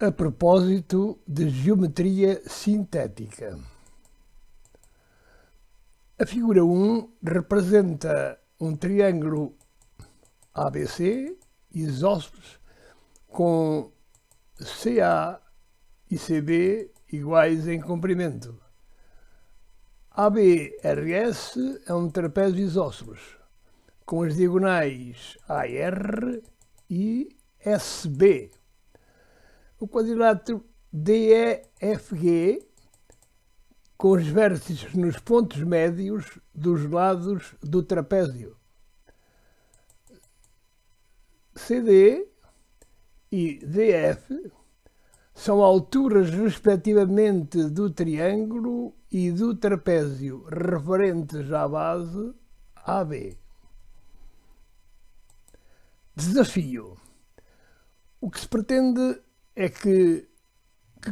A propósito de geometria sintética. A figura 1 representa um triângulo ABC isósceles com CA e CB iguais em comprimento. ABRS é um trapézio isósceles com as diagonais AR e SB. O quadrilátero DEFG com os vértices nos pontos médios dos lados do trapézio. CD e DF são alturas respectivamente do triângulo e do trapézio referentes à base AB. Desafio. O que se pretende é que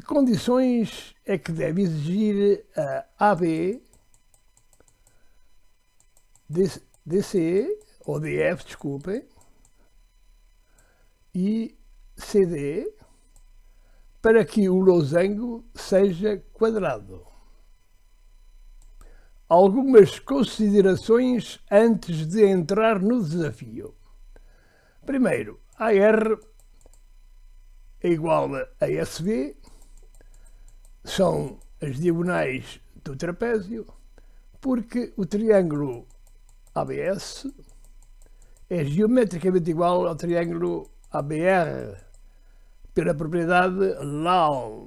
condições é que deve exigir a AB, DC, ou DF, desculpem, e CD, para que o losango seja quadrado. Algumas considerações antes de entrar no desafio. Primeiro, AR é igual a SB, são as diagonais do trapézio, porque o triângulo ABS é geometricamente igual ao triângulo ABR, pela propriedade LAL,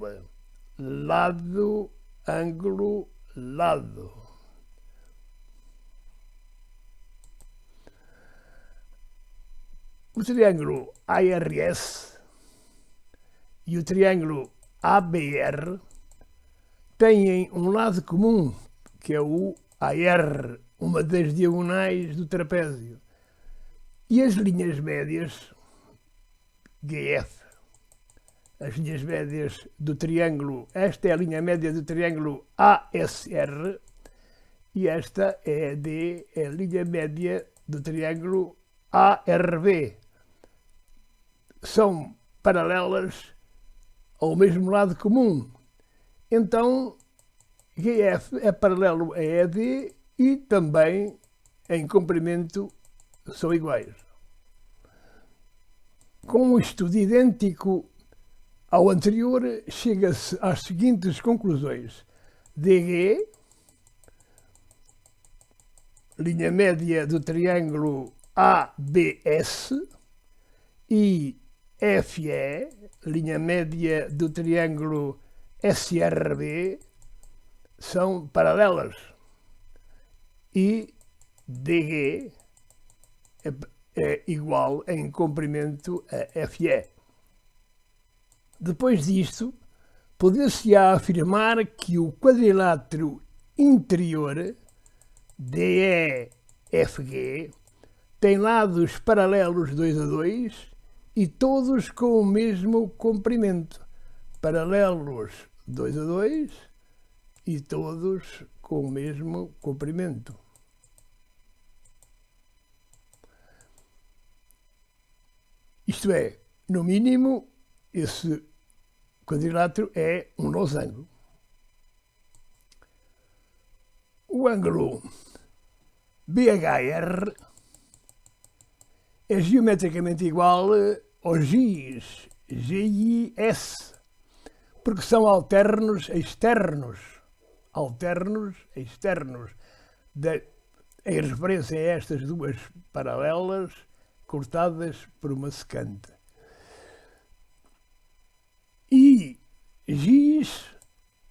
lado, ângulo, lado. O triângulo ARS e o triângulo ABR têm um lado comum, que é o AR, uma das diagonais do trapézio, e as linhas médias GF. As linhas médias do triângulo, esta é a linha média do triângulo ASR e esta é a linha média do triângulo ARB. São paralelas ao mesmo lado comum. Então, GF é paralelo a ED e também em comprimento são iguais. Com um estudo idêntico ao anterior, chega-se às seguintes conclusões. DG, linha média do triângulo ABS, e FE, linha média do triângulo SRB, são paralelas. E DG é igual em comprimento a FE. Depois disto, poder-se-á afirmar que o quadrilátero interior DEFG tem lados paralelos 2 a 2 e todos com o mesmo comprimento. Paralelos 2 a 2 e todos com o mesmo comprimento. Isto é, no mínimo, esse quadrilátero é um losango. O ângulo BHR é geometricamente igual ao GIS, porque são alternos externos. Alternos externos. Em referência a estas duas paralelas cortadas por uma secante. E GIS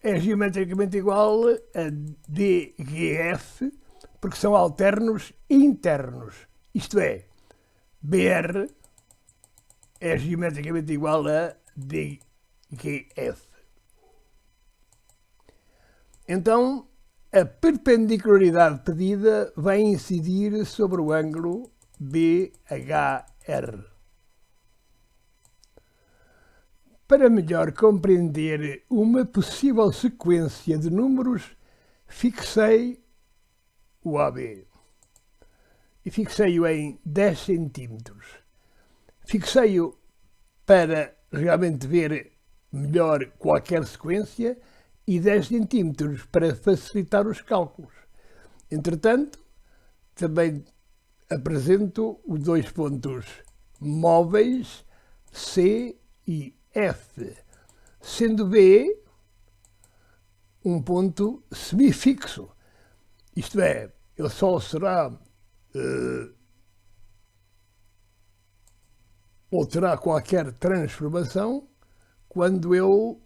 é geometricamente igual a DGF, porque são alternos internos. Isto é, BR é geometricamente igual a DGF. Então, a perpendicularidade pedida vai incidir sobre o ângulo BHR. Para melhor compreender uma possível sequência de números, fixei o AB e fixei-o em 10 centímetros. Fixei-o para realmente ver melhor qualquer sequência e 10 centímetros para facilitar os cálculos. Entretanto, também apresento os 2 pontos móveis C e F, sendo B um ponto semifixo. Isto é, ele só será ou terá qualquer transformação quando eu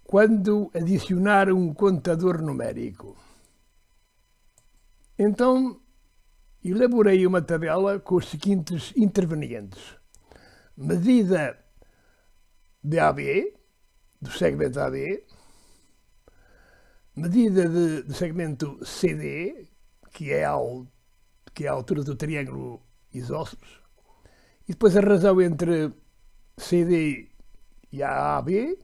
quando adicionar um contador numérico. Então, elaborei uma tabela com os seguintes intervenientes. Medida de AB, do segmento AB, medida do segmento CD, que é a altura do triângulo isósceles, e depois a razão entre CD e AB,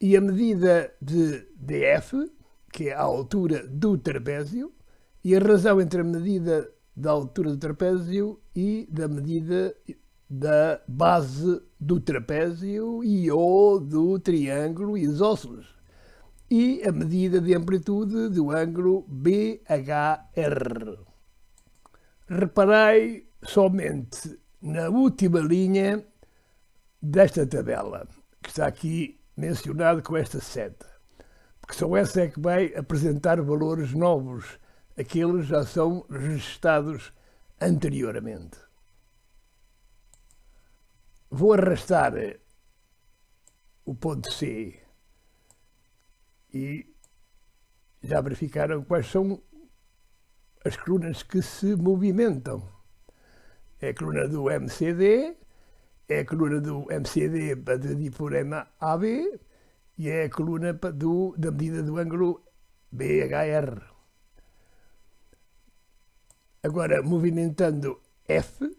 e a medida de DF, que é a altura do trapézio, e a razão entre a medida da altura do trapézio e da medida da base do trapézio e ou do triângulo isósceles, e a medida de amplitude do ângulo BHR. Reparei somente na última linha desta tabela, que está aqui mencionado com esta seta, porque só essa é que vai apresentar valores novos, aqueles já são registados anteriormente. Vou arrastar o ponto C e já verificaram quais são as colunas que se movimentam. É a coluna do MCD, é a coluna do MCD para dividir por MAB e é a coluna da medida do ângulo BHR. Agora, movimentando F,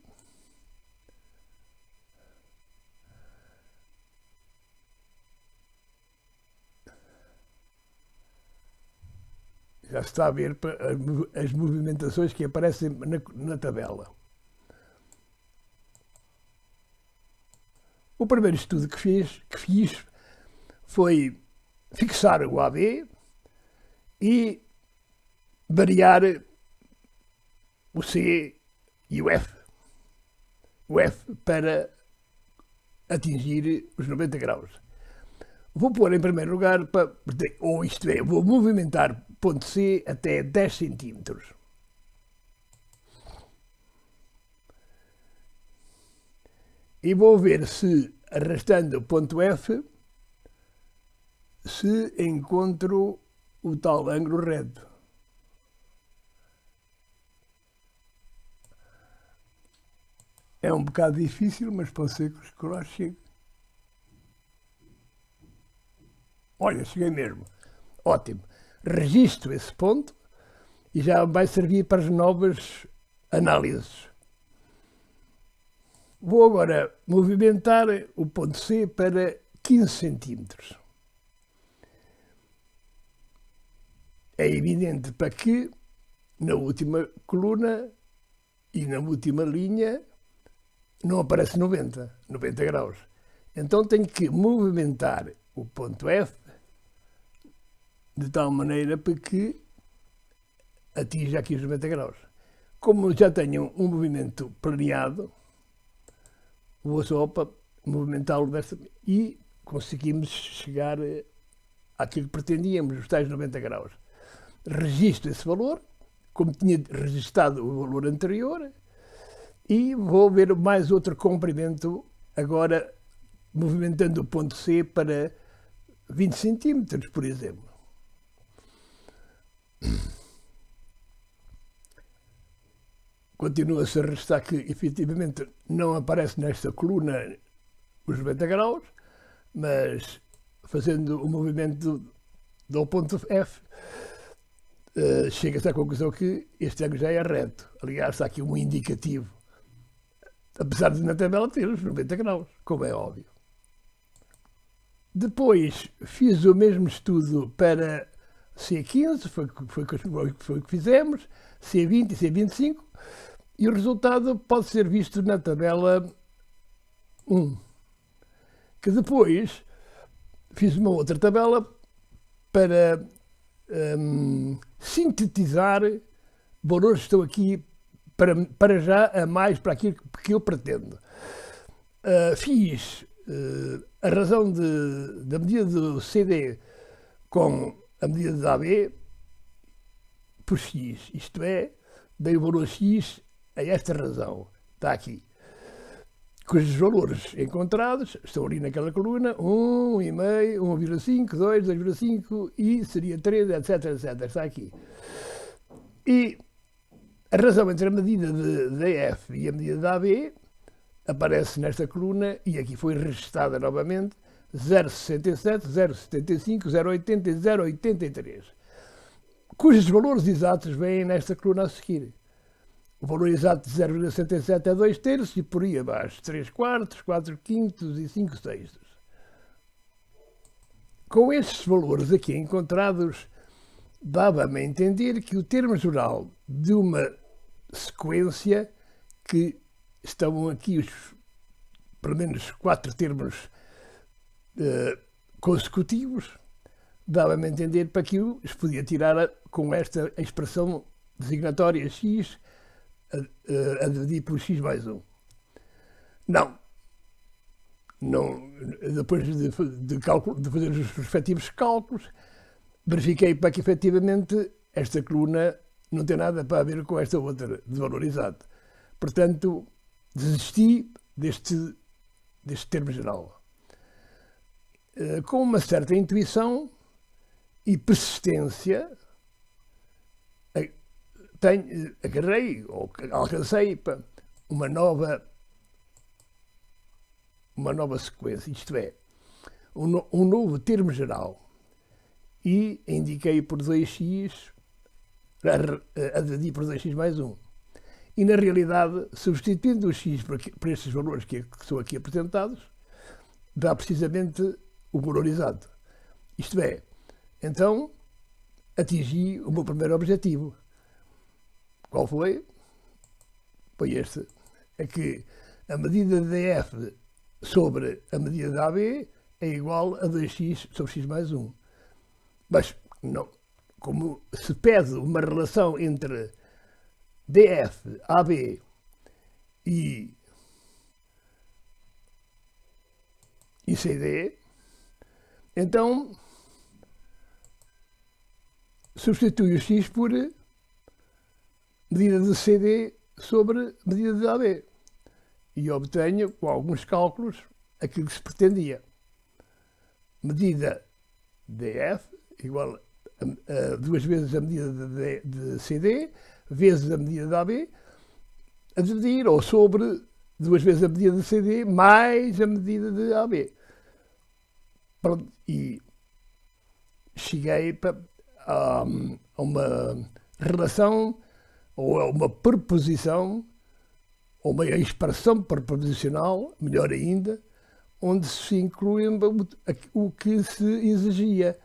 já se está a ver as movimentações que aparecem na tabela. O primeiro estudo que fiz foi fixar o AB e variar o C e o F. O F para atingir os 90 graus. Vou pôr em primeiro lugar, ou isto é, vou movimentar ponto C até 10 centímetros. E vou ver se, arrastando o ponto F, se encontro o tal ângulo reto. É um bocado difícil, mas pode ser que lá chegue. Olha, cheguei mesmo. Ótimo. Registro esse ponto e já vai servir para as novas análises. Vou agora movimentar o ponto C para 15 centímetros. É evidente para que na última coluna e na última linha não aparece 90 graus. Então tenho que movimentar o ponto F de tal maneira para que atinja aqui os 90 graus. Como já tenho um movimento planeado, vou só para movimentá-lo e conseguimos chegar àquilo que pretendíamos, os tais 90 graus. Registro esse valor, como tinha registado o valor anterior, e vou ver mais outro comprimento, agora movimentando o ponto C para 20 centímetros, por exemplo. Continua-se a registrar que, efetivamente, não aparece nesta coluna os 90 graus, mas fazendo o movimento do ponto F, chega-se à conclusão que este ângulo já é reto. Aliás, está aqui um indicativo, apesar de na tabela ter os 90 graus, como é óbvio. Depois fiz o mesmo estudo para C15, foi o que fizemos, C20 e C25, E o resultado pode ser visto na tabela 1, que depois fiz uma outra tabela para sintetizar valores que estão aqui para já a mais para aquilo que eu pretendo. Fiz a razão da medida do CD com a medida da AB por X, isto é, dei o valor X a esta razão, está aqui, cujos valores encontrados estão ali naquela coluna, 1, 1,5, 1,5, 2, 2,5 e seria 3, etc, etc, está aqui. E a razão entre a medida de F e a medida da AB aparece nesta coluna e aqui foi registada novamente 0,67, 0,75, 0,80 e 0,83, cujos valores exatos vêm nesta coluna a seguir. O valor exato de 0,67 é 2 terços e por aí abaixo 3 quartos, 4 quintos e 5 sextos. Com estes valores aqui encontrados, dava-me a entender que o termo geral de uma sequência, que estão aqui pelo menos 4 termos consecutivos, dava-me a entender para que se podia tirar com esta expressão designatória x a dividir por x mais 1. Não, depois de fazer os respectivos cálculos, verifiquei para que efetivamente esta coluna não tem nada para ver com esta outra desvalorizada. Portanto, desisti deste termo geral. Com uma certa intuição e persistência, agarrei ou alcancei uma nova sequência, isto é, um novo termo geral, e indiquei por 2x a dividir por 2x mais 1. E na realidade, substituindo o x por estes valores que são aqui apresentados, dá precisamente o valor exato. Isto é, então atingi o meu primeiro objetivo. Qual foi? Foi este. É que a medida de F sobre a medida de AB é igual a 2x sobre x mais 1. Mas, não, como se pede uma relação entre DF, AB e CD, então substitui o x por medida de CD sobre medida de AB e obtenho, com alguns cálculos, aquilo que se pretendia. Medida DF igual a 2 vezes a medida de CD vezes a medida de AB a dividir ou sobre 2 vezes a medida de CD mais a medida de AB. Pronto, e cheguei a uma relação ou a uma proposição ou uma expressão proposicional, melhor ainda, onde se inclui o que se exigia,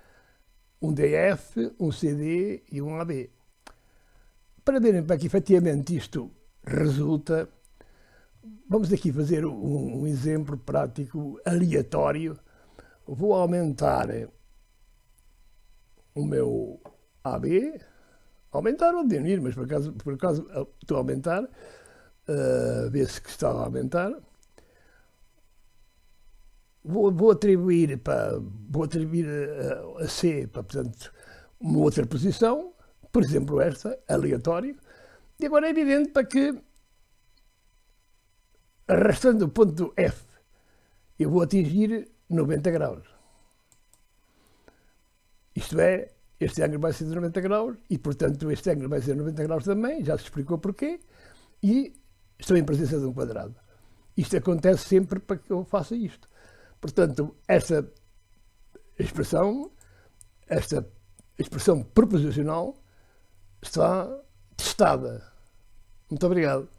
um DF, um CD e um AB. Para verem para que efetivamente isto resulta, vamos aqui fazer um exemplo prático aleatório. Vou aumentar o meu AB, aumentar ou diminuir, mas por acaso estou a aumentar, vê-se que está a aumentar. Vou atribuir a C, portanto, uma outra posição, por exemplo esta, aleatório, e agora é evidente para que, arrastando o ponto F, eu vou atingir 90 graus. Isto é, este ângulo vai ser de 90 graus e, portanto, este ângulo vai ser de 90 graus também, já se explicou porquê, e estou em presença de um quadrado. Isto acontece sempre para que eu faça isto. Portanto, esta expressão proposicional está testada. Muito obrigado.